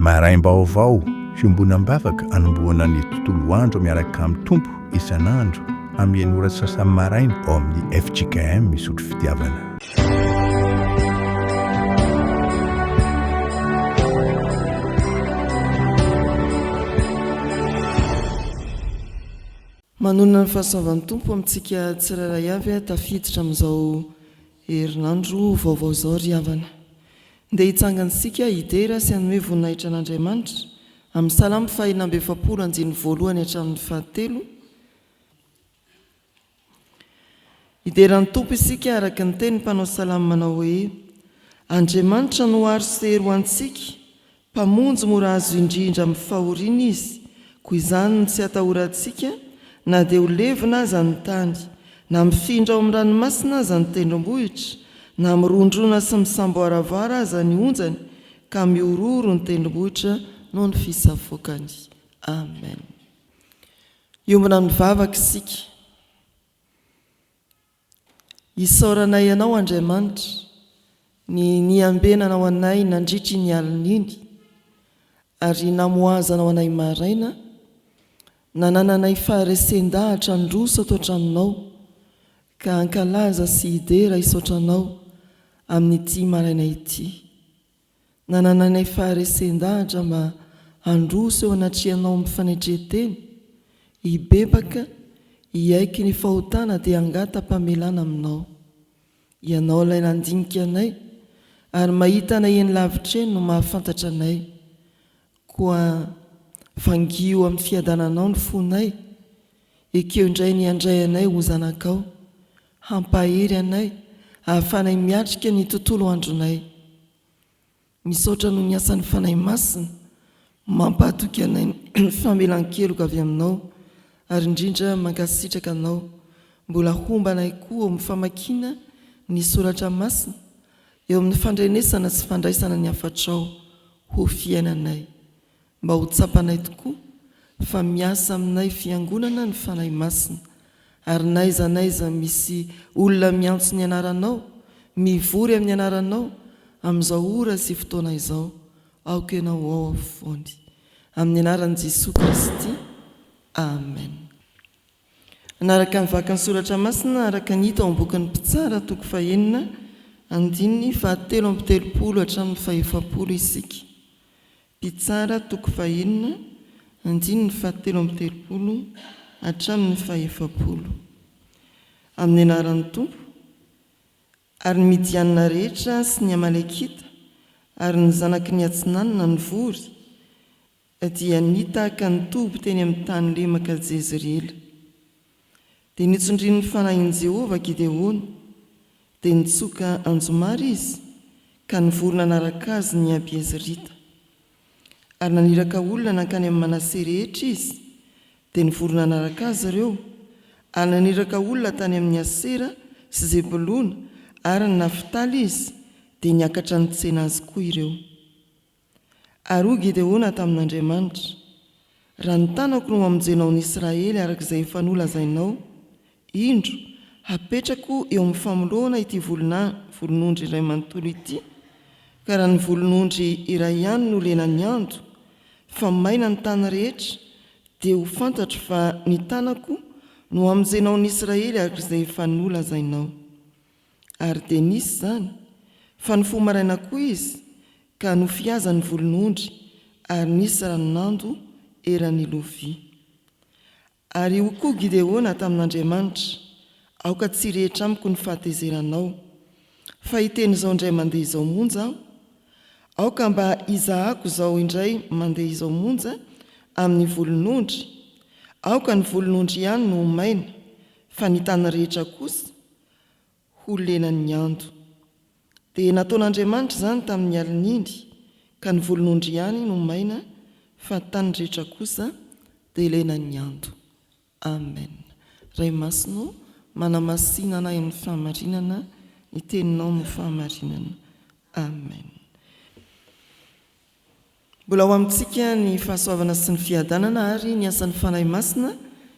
maraim-baovao fiombonam-bavaka anomboana ny tontolo andro miaraka amin'ny tompo isan'andro amin'ny ora sasany maraina ao amin'ny FJKM misotro fitiavana. manonona ny fahasoavan'ny tompo amintsika tsirairay avy tafiditra amin'izao herinandro vaovao zao ry havana. Ndeha hitsangantsika idera sy anome voninahitra an'Andriamanitra amin'ny Salamo 119 hatramin'ny 7. Ideran'ny tompo isika araka ny teny mpanao salamo manao hoe: Andriamanitra no aro sery ho antsika, mpamonjy mora azo indrindra amin'ny fahoriana izy, koa izany no tsy atahorantsika na dia ho levina aza ny tany, na mifindra ao amin'ny ranomasina aza ny tendrombohitra, na mirondrona sy misamboaravara aza ny onjany, ka miororo ny tendrombohitra noho ny fisavoakany. Amen. Iombona mivavaka isika. Isaoranay ianao Andriamanitra, ny niambenanao anay nandritry ny alina iny, ary namoazanao anay maraina, nanananay faharesen-dahatra androso ato an-tranonao, ka ankalaza sy idera isoatranao amin'ity maraina ity. Nanananay faharesen-dahatra mba androso eo anatrianao amin'ny fanaitreteny, hibebaka, hiaiky ny fahotana dia angata-pamelana aminao. Ianao ilay nandinika anay, ary mahita anay eny lavitreny no mahafantatra anay, koa vangio amin'ny fiadananao ny fonay, ekeo indray ny andray anay ho zanakao, hampahery anay, ahafanay miatrika ny tontolo andronay. Misaotra no ny asan'ny fanay masina, mampatoky anay ny famelan-keloka avy aminao, ary indrindra mankasitraka anao, mbola hombanay koa amin'ny famakiana ny soratra masina, eo amin'ny fandrenesana sy fandraisana ny afatrao ho fiainanay, mba ho tsapanay tokoa fa miasa aminay fiangonana ny fanay masina, ary naizanaiza misy olona miantso ny anaranao, mivory amin'ny anaranao amin'izao ora sy fotoana izao, aoka ianao ao afovoany, amin'ny anaran'i Jesosy Kristy. Amen. Anaraka ny vakan'ny soratra masina araka ny hita ao am-bokin'ny Mpitsara toko 4 andininy 7:30 hatramin'ny 7 isika. Mpitsara toko 4 andininy 7:30 hatramin'ny 7. Amin'ny anaran'ny tompo, ary ny Midianina rehetra sy ny Amalekita, ary ny zanaky ny Atsinanina ny vory, dia nitahaka ny toby teny amin'ny tany lemaka Jezreely. Dia nitsondrin'ny fanahin'i Jehovah Gideona, dia nitsoka anjomary izy, ka nivorona anaraka azy ny Abiezrita. Ary naniraka olona nankany amin'ny Manase rehetra izy, dia nivorona anaraka azy ireo, ary naniraka olona tany amin'ny Asera sy Zebulona ary ny Nafitaly izy, dia niakatra nitsena azy koa ireo. Ary hoy Gideona tamin'Andriamanitra: raha ny tanako no hamonjenao ny Israely arak'izay efa nolazainao, indro hapetrako eo amin'ny famoloana ity volon'ondry iray manontolo ity, ka raha ny volon'ondry iray ihany no lena ny andro, fa maina ny tany rehetra, dia ho fantatro fa ny tanako no hamonjenao ny Israely arak'izay efa nolazainao. Ary dia nisy zany, fa ny fomaraina koa izy, ka nofiaza ny volon'ondry, ary nisy ranonando eran'ny lovia. Ary ho koa Gideona tamin'Andriamanitra: aoka tsy rehetra amiko ny fahatezeranao, fa hiteny izao indray mandeha izao monja aho, aoka mba izahako izao indray mandeha izao monja amin'ny volon'ondry, aoka ny volon'ondry ihany no maina, fa ny tany rehetra kosa ho lenan'ny ando. Dia nataon'Andriamanitra izany tamin'ny alina iny, ka ny volon'ondry ihany no maina, fa tany rehetra kosa dia lenan'ny ando. Amen. Ray masino, manamasina anay amin'ny fahamarinana, ny teninao no fahamarinana. Amen. Mbola ho amintsika ny fahasoavana sy ny fiadanana ary ny asan'ny fanahy masina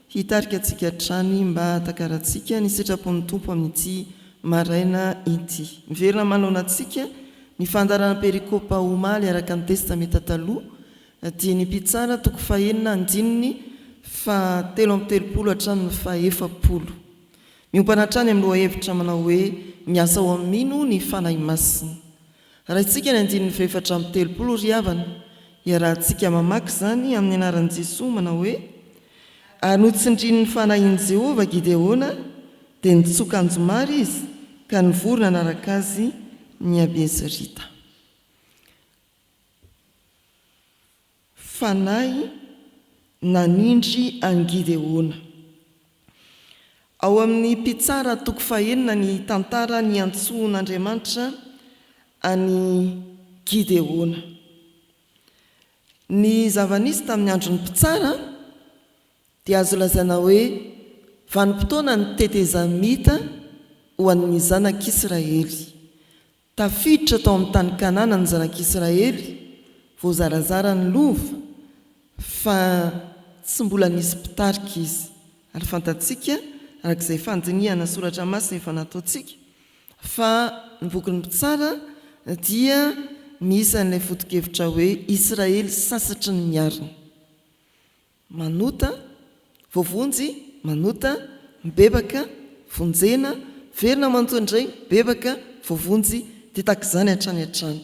hitarika antsika hatrany mba hatakarantsika ny sitrapon'ny tompo amin'ity maraina ity. Miverina manoloana antsika ny fandarana perikopa omaly araka ny testameta taloha dia ny mpitsara toko fahenina andininy fa 3:30 hatramin'ny 4:00. miompana hatrany amin'ny lohahevitra manao hoe miasa ao amin'ino ny fanahy masina. Raha itsika ny andininy 4:30 ry havana, dia raha antsika mamaky zany amin'ny anaran'i Jesosy manao hoe anotsindrin'ny fanahin'i Jehova Gideona, dia nitsoka anjomary izy ka nivorona nanaraka azy ny Abezrita. Fanahy nanindry an Gideona. Ao amin'ny mpitsara toko fahenina ny tantara ny antsoan'Andriamanitra any Gideona. Ny zava-nisy tamin'ny andron'ny mpitsara dia azo lazaina hoe vanim-potoana ny tetezamita ho an'ny zanak'Israely. Tafiditra tao amin'ny tany Kanana ny zanak'Israely, voazarazara ny lova, fa tsy mbola nisy mpitarika izy. Ary fantatsika arak'izay fandinihana soratra masina efa nataontsika fa ny bokin'ny mpitsara dia misy an'ilay foto-kevitra hoe Israely sasatra ny miarina. Manota, voavonjy, manota, mibebaka, vonjena, verina manontony indray, mibebaka, voavonjy, dia takizany hatrany hatrany.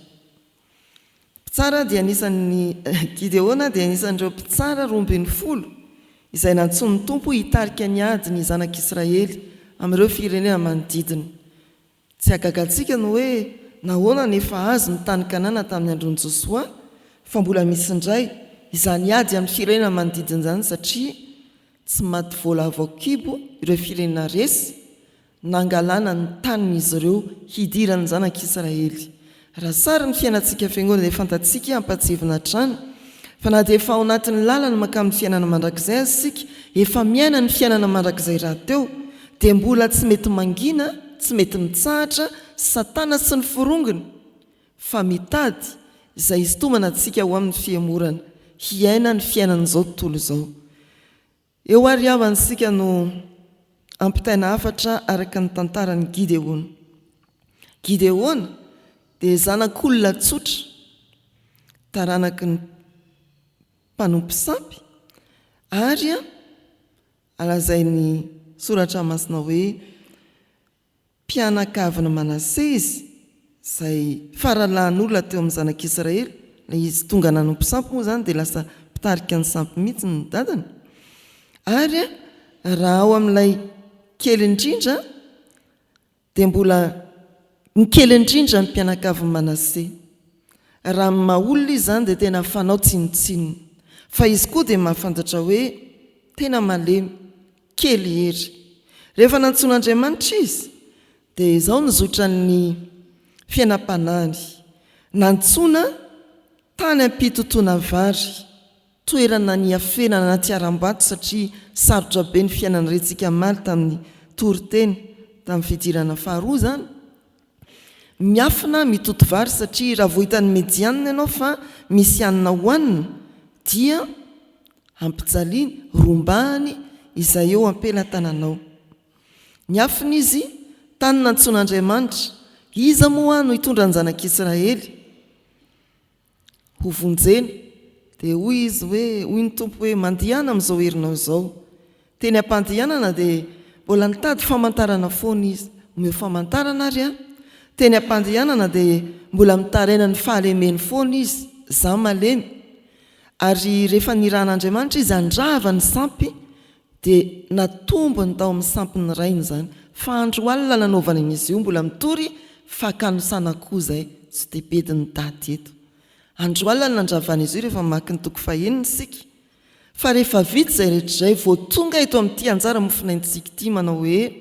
Mpitsara dia anisan'ny Gideona dia anisan'ireo mpitsara 12 izay nantsoin'ny Tompo hitarika ny ady ny zanak'Israely amin'ireo firenena manodidina. Tsy agagantsika no hoe nahoana nefa azo ny tany Kanana tamin'ny andron'i Josoa, fa mbola misy indray izany ady amin'ny firenena manodidina izany, satria tsy maty voalavo ao kibo ireo firenena resy nangalana ny tanin'izy ireo hidiran'ny zanak'Israely. Raha sara ny fiainantsika fiangonana dia fantatsika hampatsivina hatrany fa na dia efa ao anatin'ny lalana maka amin'ny fiainana mandrakizay azy sika, efa miaina ny fiainana mandrakizay rahateo, dia mbola tsy mety mangina, tsy mety mitsahatra Satana sy ny forongony, fa mitady izay isintomana antsika ho amin'ny fiemorana hiaina ny fiainan'izao tontolo izao. Eo ary havantsika no ampitaina hafatra araka ny tantaran'ny Gideona. Gideona dia zanak'olona tsotra, taranaky ny mpanompo sampy, ary alazain'ny soratra masina hoe mpianakavina Manase izy, izay faralahan'olona teo amin'ny zanak'Israely. Izy tonga nanompo sampy moa zany dia lasa mpitarika ny sampy mihitsy ny dadana. Ary raha ao amin'ilay kely indrindra dia mbola ny kely indrindra ny mpianakavina Manase. Raha maha-olona izy zany dia tena fanao tsinotsinona, fa izy koa dia mahafantatra hoe tena malemy, kely hery. Rehefa nantsoan'Andriamanitra izy dia izao nizotra ny fiainam-panahiny, nantsoana tany am-pitotoana vary, toerana ny afenana anaty haram-bato, satria sarotra be ny fiainana rentsika maly tamin'ny toriteny, tamin'ny fidirana faharoa zany. Miafina mitoto vary, satria raha vohitan'ny medianina ianao fa misy anina hohanina dia ampijaliany, rombahany izay eo ampelatananao. Miafina izy tany nantsoan'Andriamanitra, iza moa no hitondra ny zanak'Israely ho vonjena, dia hoy izy hoe, hoy ny Tompo hoe mandihana amin'izao herinao izao. Teny ampandihanana dia mbola nitady famantarana foana izy, omeo famantarana ary teny ampandihanana dia mbola mitaraina ny fahalemeny foana izy, za malemy. Ary rehefa niran'Andriamanitra izy andrava ny sampy, dia natombony tao amin'ny sampy ny rainy zany. Fa andro alina nanaovana izy io, mbola mitory fakanosana koa zay, tsy dia bediny daty eto. Andro alina nandravana izy io rehefa mamaky ny toko fahenina isika. Fa rehefa vita izay rehetraizay, vao tonga eto amin'ity anjara mofinaintsika ity manao hoe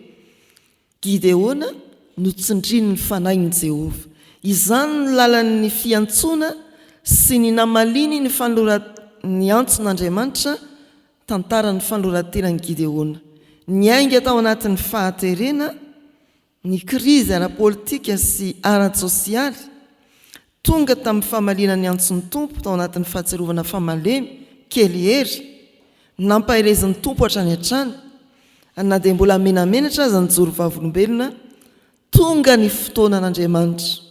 Gideona notsindriny ny fanahin'i Jehova. Izany ny lalan'ny fiantsoana sy ny namaliny ny antson'Andriamanitra tantaran'ny fanolorantenan'i Gideona. Ny ainga tao anatin'ny fahaterena, ny krizy ara-politika sy ara-tsosialy, tonga tamin'ny famalina ny antson'ny Tompo tao anatin'ny fahatsiarovana famalemy, kely hery, nampahirezin'ny Tompo hatrany hatrany, na dia mbola menamenatra aza ny joro vavolombelona, tonga ny fotoanan'Andriamanitra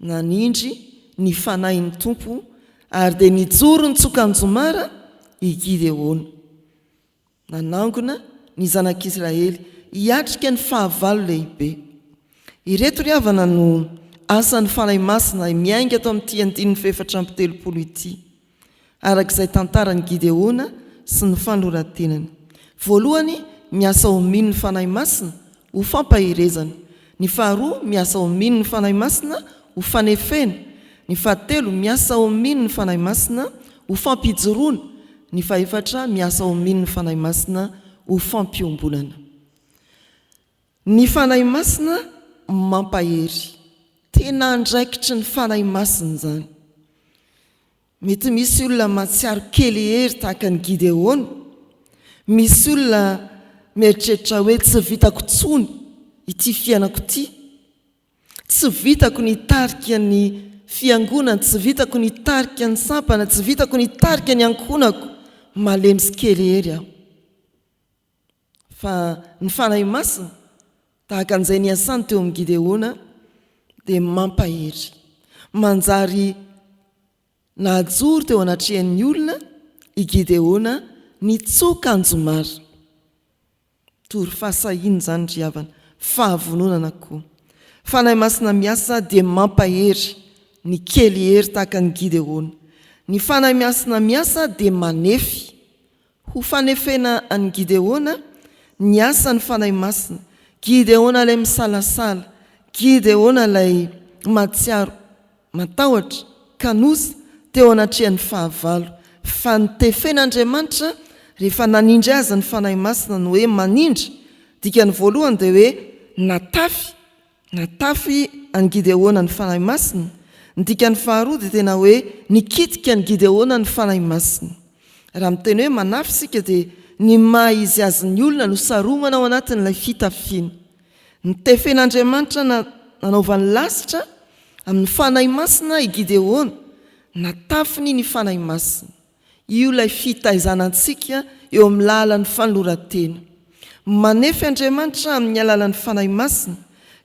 nanindry ny fanahin'ny Tompo ary dia nijoro ny tsokanjomara i Gideona. Nanangona ny zanak'Israely hiatrika ny fahavalo lehibe. Ireto ry havana no asan'ny fanahy masina miainga ato amin'ity 170 ity, arak'izay tantarany Gideona sy ny fanorantenany. Voalohany, miasa hominy ny fanahy masina ho fampahirezana. Ny faharoa, miasa hominy ny fanahy masina ho fanefena. Ny fahatelo, miasa hominy ny fanahy masina ho fampijoroana. Ny fahaefatra, miasa hominy ny fanahy masina ho fampiombolana. Ny fanahy masina mampahery. Tena andraikitry ny fanahy masina zany. Mety misy olona matsiaro kely hery tahaka ny Gideona. Misy olona mieritreritra hoe tsy vitako tsony ity fiainako ity. Tsy vitako ny tarika ny fiangonana, tsy vitako ny tarika ny sampana, tsy vitako ny tarika ny ankonako. Malemy sy kely hery aho. Fa ny fanahy masina tahaka an'izay niasany teo amin'ny Gideona dia mampahery. Manjary nahajoro teo anatrehan'ny olona i Gideona nitsoka anjomara. Tory fahasahiana zany ry havana, fahavononana koa. Fanahy masina miasa dia mampahery, ny kely hery tahaka ny Gideona. Ny fanahy masina miasa dia manefy. Ho fanefena an'ny Gideona, ny asa ny fanahy masina. Gideona ilay misalasala, Gideona ilay matsiaro, matahotra, kanosa teo anatrehan'ny fahavalo. Fa nitefen'Andriamanitra rehefa nanindry azy ny fanahy masina no hoe manindry. Dikany voalohany dia hoe natafy an'ny Gideona ny fanahy masina. Dikany faharoa dia tena hoe nikitika ny Gideona ny fanahy masina. Raha miteny hoe manafy sika dia ny maha izy azy ny olona no saromana ao anatin'ilay fitafiana. Nitefen'Andriamanitra nanaovany lasitra amin'ny fanahy masina i Gideona, natafiny ny fanahy masina. Io ilay fitaizanantsika eo amin'ny lalan'ny fanoloran-tena. Manefy Andriamanitra amin'ny alalan'ny fanahy masina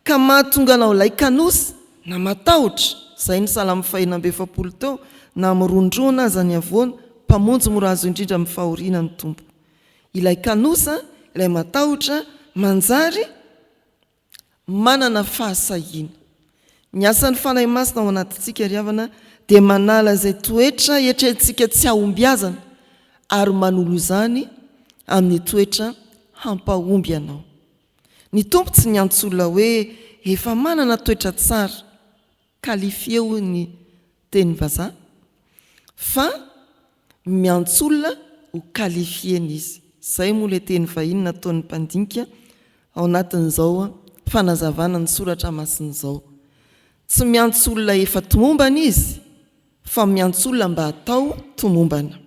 ka mahatonga anao ilay kanosa na matahotra. Zay ny Salamo 140 teo, na mirondrona aza ny avoana, mpamonjy mora azo indrindra amin'ny fahoriana ny tompo. Ilay kanosa, ilay matahotra, manjary manana fahasahiana. Ny asan'ny fanahy masina ao anatintsika ry havana dia manala izay toetra eritreretintsika tsy ahombiazana ary manolo izany amin'ny toetra hampahomby anao. Ny tompo tsy niantso olona hoe efa manana toetra tsara, kalifio ny teny vazaha, fa miantso olona ho kalifieny izy. Zay moa ilay teny vahiny nataon'ny mpandinika ao anatin'izao fanazavana ny soratra masin'izao. Tsy miantso olona efa tomombana izy, fa miantso olona mba hatao tomombana.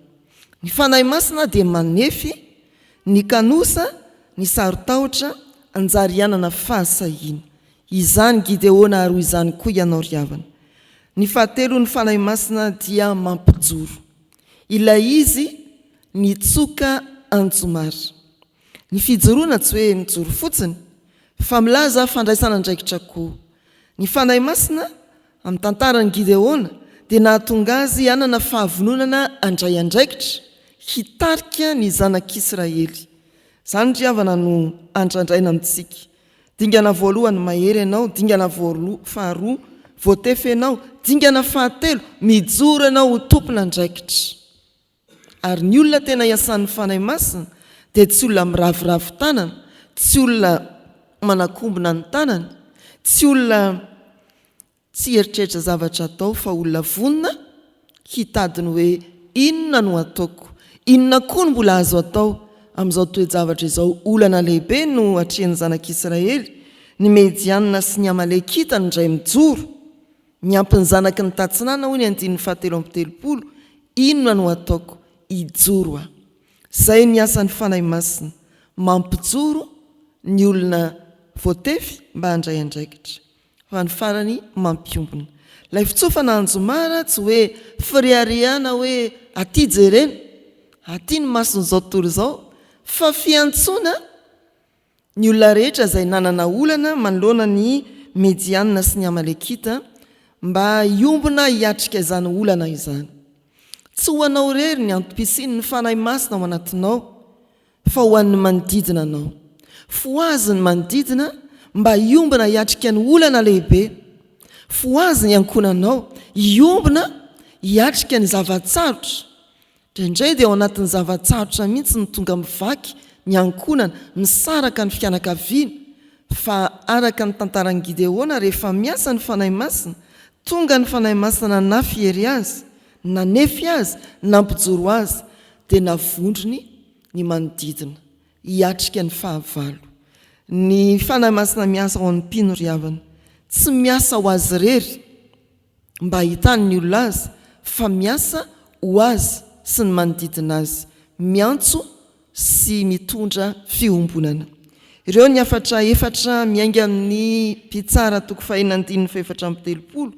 Ny fanahy masina dia manefy, ny kanosa, ny sarotahotra, anjary anana fahasahiana. Izany Gideona ary izany koa ianao ry havana. Ny fahatelo, ny fanahy masina dia mampijoro. Ilay izy nitsoka anjomara. Ny fijoroana tsy hoe mijoro fotsiny, fa milaza fandraisana andraikitra koa. Ny fanahy masina amin'ny tantaran'ny Gideona dia nahatonga azy hanana fahavononana andray andraikitra hitarika ny zanak'Israely. Zany ry havana no andrandraina amintsika. Dingana voalohany mahery ianao, dingana faharoa voatefy ianao, dingana fahatelo mijoro ianao ho tompon'andraikitra. Ary ny olona tena iasan'ny fanahy masina dia tsy olona miraviravo tanana, tsy olona manakombona ny tanany, tsy olona tsy eritreritra zavatra atao, fa olona vonina hitadiny hoe inona no ataoko, inona koa no mbola azo atao amin'izao toe-javatra izao. Olana lehibe no atrehan'ny zanak'Israely, ny Medianina sy ny Amalekita no indray mijoro, miampy ny zanaky ny tatsinana hoy ny 7:30. Inona no ataoko? Ijoro aho. Zay ny asan'ny fanahy masina, mampijoro ny olona voatefy mba handray andraikitra, fa ny farany mampiombona. Lay fitsofana anjomara tsy hoe firiariana hoe aty jerena, aty ny mason'izao tontolo izao, fa fiantsoana ny olona rehetra izay nanana olana manoloana ny Medianina sy ny Amalekita mba hiombona hiatrika izany olana izany. tsy ho anao rery ny antom-pisiny ny fanahy masina ao anatinao fa ho an'ny manodidina anao. Fo azy ny manodidina mba iombina hiatrika ny olana lehibe. Fo azy ny ankonanao iombina hiatrika ny zavatsarotra. Indraindray dia ao anatin'ny zavatsarotra mihitsy ny tonga mivaky ny ankonana misaraka ny fianakaviana. Fa araka ny tantaran'i Gideona rehefa miasa ny fanahy masina, tonga ny fanahy masina nafiery azy, nanefy azy, nampijoro azy, dia navondrony ny manodidina hiatrika ny fahavalo. Ny fanahy masina miasa ao amin'ny mpino ry havana, tsy miasa ho azy rery mba hitany ny olona azy, fa miasa ho azy sy ny manodidina azy, miantso sy mitondra fiombonana. Ireo ny efatra miainga amin'ny mpitsara toko 4:7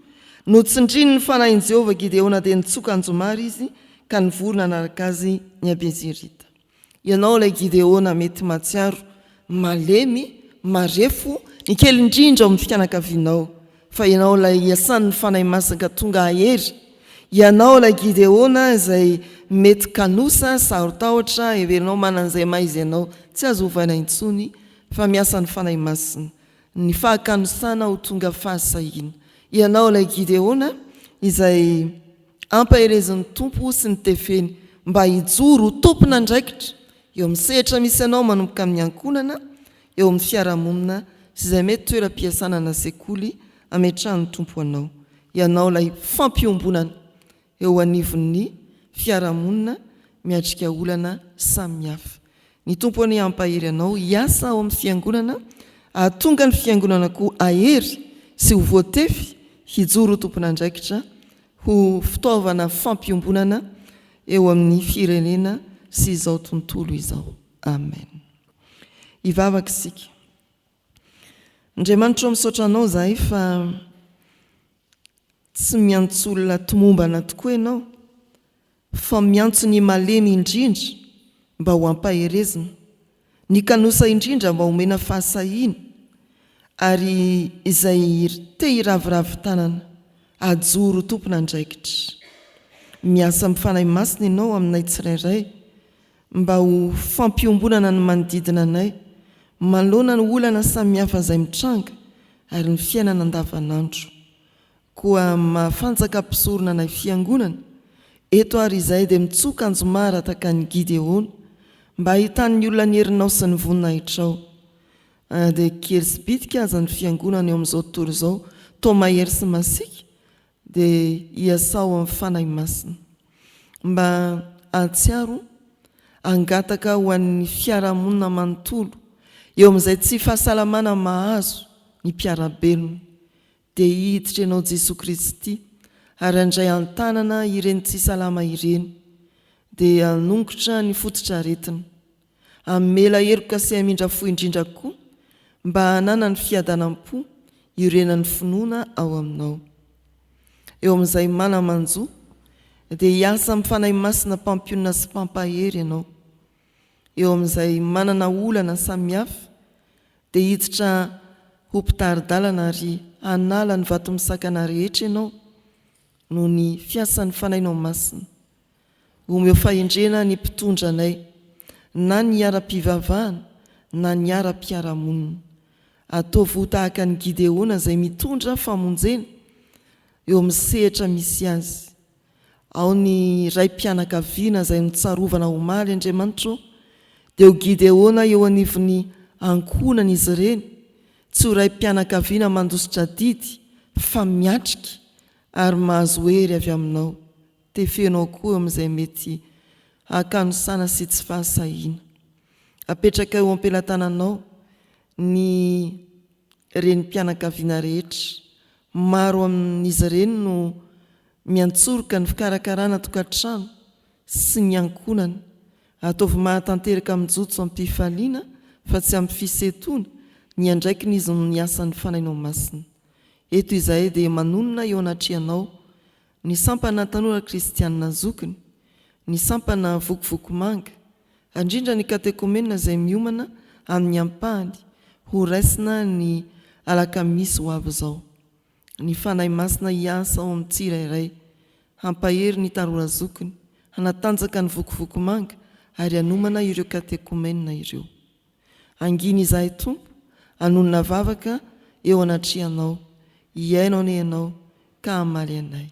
no tsindriny ny fanahin'i Jehovah Gideona dia nitsoka anjomary izy ka nivorona anaraka azy ny Abezirita. Ianao ilay Gideona mety matsiaro, malemy, marefo, ny kely indrindra ao amin'ny fianakavianao, fa ianao ilay iasan'ny fanahy masina ka tonga ahery. Ianao ilay Gideona izay mety kanosa, sarotahotra, heverinao manan'izay maizy ianao, tsy azo ovaina intsony, fa miasa ny fanahy masina. Ny fahakanosana ho tonga fahasahiana. Ianao ilay Gideona izay ampaherezin'ny tompo sy ny tefeny mba hijoro ho tompona andraikitra eo amin'ny sehatra misy ianao manomboka amin'ny ankonana, eo amin'ny fiarahamonina sy izay mety toeram-piasana na sekoly ametrahan'ny tompo anao. Ianao ilay fampiombonana eo anivon'ny fiarahamonina miatrika olana samihafa. Ny tompo ny ampahery anao hiasa ao amin'ny fiangonana, ahatonga ny fiangonana koa ahery sy ho voatefy hijoro ho tompona andraikitra, ho fitaovana fampiombonana eo amin'ny firenena sy izao tontolo izao. Amen. Hivavaka isika. Andriamanitra misaotra anao zahay fa tsy miantso olona tomombana tokoa ianao, fa miantso ny malemy indrindra mba ho ampaherezina, ny kanosa indrindra mba homena fahasahiana, ary izay te hiraviravy tanana ajoro tompona andraikitra. Miasa mifanahy masina ianao aminay tsirairay mba ho fampiombonana ny manodidina anay, malona ny olana samihafa izay mitranga ary ny fiainana andavanandro. Koa mahafanjaka mpisorona anay fiangonana eto ary izay dia mitsoka anjomara taka ny Gideona mba hitan'ny olona ny herinao sy ny voninahitrao. Dia kely sy bitika aza ny fiangonana eo amin'izao tontolo izao, toa mahery sy masika, dia hiasao amin'ny fanahy masina mba ahatsiaro angataka ho an'ny fiarahamonina manontolo eo amin'izay tsy fahasalamana mahazo ny mpiarabelona. Dia hiditra ianao Jesosy Kristy ary andray antanana ireny tsy salama ireny, dia hanongotra ny fototra aretina, amela heroka sy amindra fo indrindra koa mba hanana ny fiadanam-po irenan'ny finoana ao aminao. Eo amin'izay manamanjo dia hiasa amin'ny fanahy masina mpampionana sy mpampahery ianao. Eo amin'izay manana olana samihafa dia hiditra ho mpitaridalana ary hanala ny vato misakana rehetra ianao noho ny fiasan'ny fanahinao masina. Omeo fahendrena ny mpitondra anay, na ny ara-pivavahana na ny ara-piarahamonina. Ataovy ho tahaka ny Gideona izay mitondra famonjena eo amin'ny sehatra misy azy. Ao ny raim-pianakaviana izay mitsarovana ho maly Andriamanitra, dia ho Gideona eo anivon'ny ankonana izy ireny, tsy ho raim-pianakaviana mandositra didy fa miatrika ary mahazo hery avy aminao. Tefenao koa eo amin'izay mety hakanosana sy tsy fahasahiana. Apetraka eo am-pelatananao ny renim-pianakaviana rehetra. Maro amin'izy ireny no miantsoroka ny fikarakarana tokantrano sy ny ankonana. Ataovy mahatanteraka mijotso amin'ny mpifaliana fa tsy amin'ny fisetona ny andraikiny izy ny asan'ny fanahinao masina. Eto izahay dia manonona eo anatrehanao ny sampana tanora kristianina zokiny, ny sampana vokovoko manga, indrindra ny katekomenina izay miomana amin'ny ampahany ho raisina ny alakamisy ho avy izao. Ny fanahy masina hiasa ao amin'ny tsirairay, hampahery ny tanora zokiny, hanatanjaka ny vokovoko manga ary hanomana ireo katekomenina ireo. Anginy izahay Tompo, hanonona vavaka eo anatrianao, iainao ny ianao ka hamaly anay.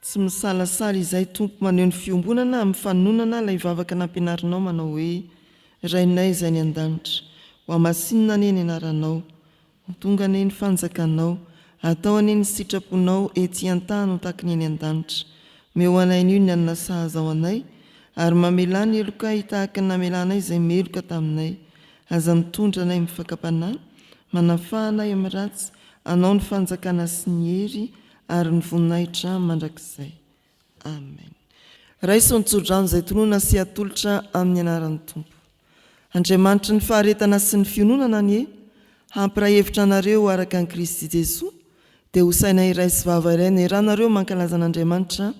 Tsy misalasala izay Tompo maneho ny fiombonana amin'ny fanonana ilay vavaka nampianarinao manao hoe: Rainay izay ny an-danitra, ho amasinina ane ny anaranao, ho tonga ane ny fanjakanao, atao ane ny sitraponao ety an-tany ho taky ny eny an-danitra. Meo anay io ny anona sahaza ao anay, ary mamela ny eloka hitahaka ny namelanay izay meloka taminay. Aza mitondra anay mifakapanahy, manafahanay amin'ny ratsy, anao ny fanjakana sy ny hery ary ny voninahitra mandrakizay. Amen. Raiso ny tsodrano izay tonoana sy atolotra amin'ny anaran'ny Tompo. Andriamanitra ny faharetana sy ny fiononana nie, hampiray hevitra anareo araka ny Kristy Jesosy, dia ho saina iray sy vava iray ny eranareo mankalaza an'Andriamanitra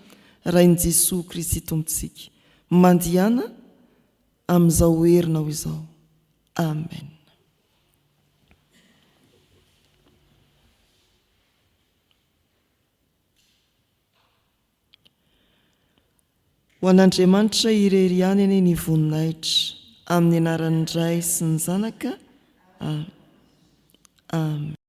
rain'i Jesosy Kristy Tompontsika. Mandihana amin'izao herinao izao. Amen. Ho an'Andriamanitra irery ihany ane ny voninahitra, amin'ny anaran'ny Ray sy ny Zanaka. Amen.